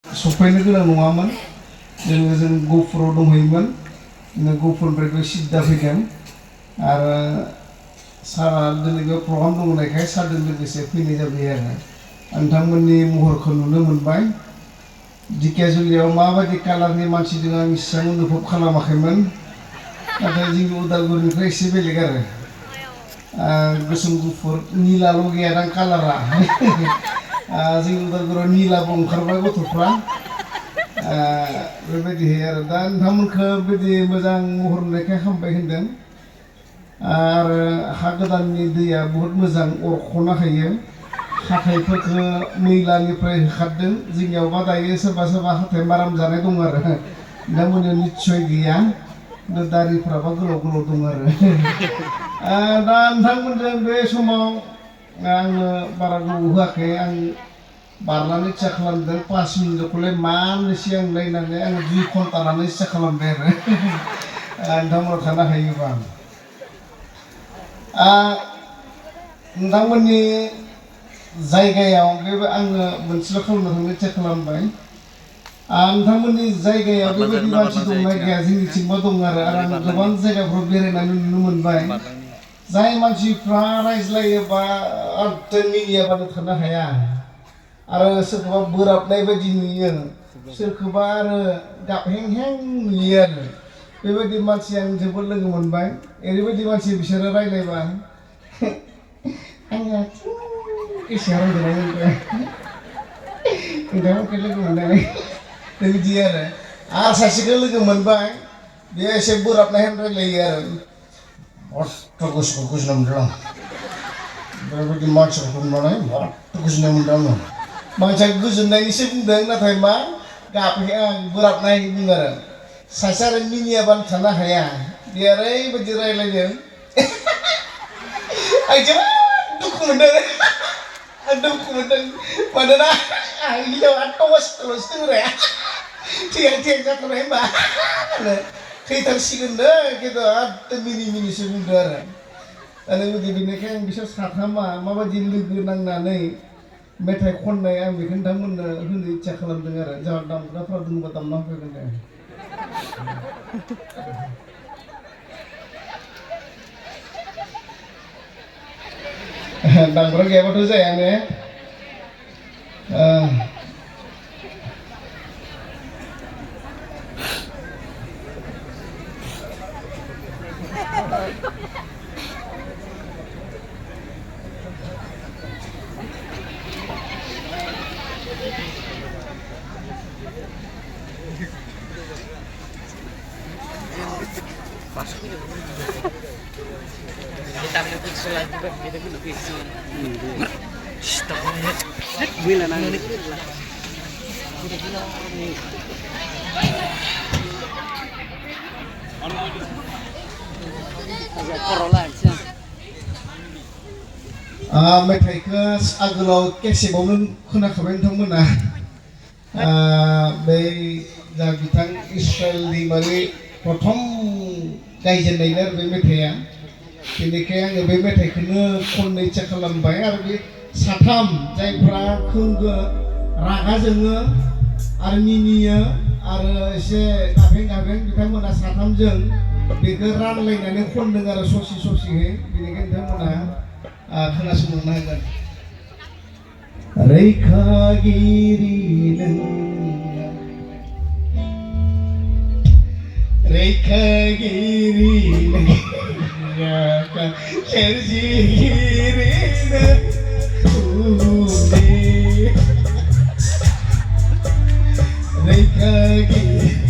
सफैनो गोनां नङामोन जों गहपुराव दंहैयोमोन गहपुरनिफ्राय सिद्दा फैदों आरो सारा दिनै बे प्रग्राम दंनायखाय सारजों लोगोसे फैनाय जाबाय आरो नोंथांमोननि महरखौ नुनो मोनबाय दिकेजुलियाव माबायदि कालारनि मानसि दं आं इसेबां अनुभब खालामाखैमोन नाथाय जोंनि उदालगुरिनिफ्राय एसे बेलेग आरो गोसोम गुफुर निलाल' गैयादां कालारा जोंनि उदालगुरियाव निलाबो ओंखारबाय गथ'फ्रा बेबायदिहाय आरो दा नोंथांमोनखौ बिदि मोजां महर नुनायखाय हामबाय होनदों आरो हा गोदाननि दैया बहुद मोजां अरख'नो हायो हाथाइफोरखौ मैलानिफ्राय होखारदों जोंनियावबा दायो सोरबा सोरबा हाथाइ माराम जानाय दं आरो नोंथांमोननियाव निस्सय गैया दारिफ्राबा गोलाव गोलाव दं आरो दा नोंथांमोनजों बे समाव आंनो बारा गोबाव होआखै आं बारनानै इच्ছা खालामदों 5 मिनिटखौलाय मानो सिगां नायनानै आं 2 घन्टा लानो इच्ছা खालामबाय आरो नोंथांमोना थानो हायोबा नोंथांमोननि जायगायाव बेबो आङो मोनसेल' खालामनो थांनो इच्ছা खालामबाय नोंथांमोननि जायगायाव बेबायदि मानसि दंना गैया जोंनिथिंबो दं आरो आं गोबां जायगाफ्राव बेरायनानै नुनो मोनबाय जाय मानसिफ्रा रायज्लायोबा मिनियाबानो थानो हाया आरो सोरखौबा बोराबनाय बायदि नुयो सोरखौबा आरो गाबहेंहें नुयो आरो बेबायदि मानसि आं जोबोद लोगो मोनबाय ओरैबायदि मानसि बिसोरो रायज्लायबा आङो गोसोआव रंजानाय मोनबाय नोंथांमोनखौ लोगो मोननानै बेबायदि आरो सासेखौ लोगो मोनबाय बेयो एसे बोराबनाय रायलायो आरो मस्त' गोसोखौ गोजोननाय मोनदों आं बेबायदि मानसिफोरखौ नुनानै मस्त' गोजोननाय मोनदों आङो मानसिया गोजोननायनिसो बुंदों नाथाय मा बोराबनाय बुङो आरो सासे आरो मिनियाबानो थानो हाया बे ओरैबायदि रायलायदों आं जोबोद दुखु मोनदों मानोना आं हिनजावा टमासल'सो दंरा थैहां जाथारबाय होनबा थैथारसिगोननो खिन्थु मिनिसो बुंदों आरो बेबायदि बेनिखायनो आं बिसोर साथामा माबायदि लोगो नांनानै मेथाइ खननाय आं बेखौ नोंथांमोननो होनो इच्ছা खालामदों आरो जोंहा दामग्राफ्रा दंबा दामना होफैगोन दे दामग्रा गैयाबाथ' जाया ने मेथाइखौ आगोलाव केसेटआवनो खोनाखाबाय नोंथांमोना बै जा बिथां इस्राएल दैमारि प्रथम गायजेननायनो आरो बे मेथाइआ बेनिखायनो आङो बे मेथाइखौनो खननो इच्ছা खालामबाय आरो बे साथाम जायफ्रा रागा जोङो आरो मिनियो आरो एसे गाबें बिथांमोना साथामजों बेखौ रानलायनानै खनदों आरो ससेहै बेनिखायनो नोंथांमोना खोनासंनो हागोन रैखागिरि सोरजिगिरि रैखागिरि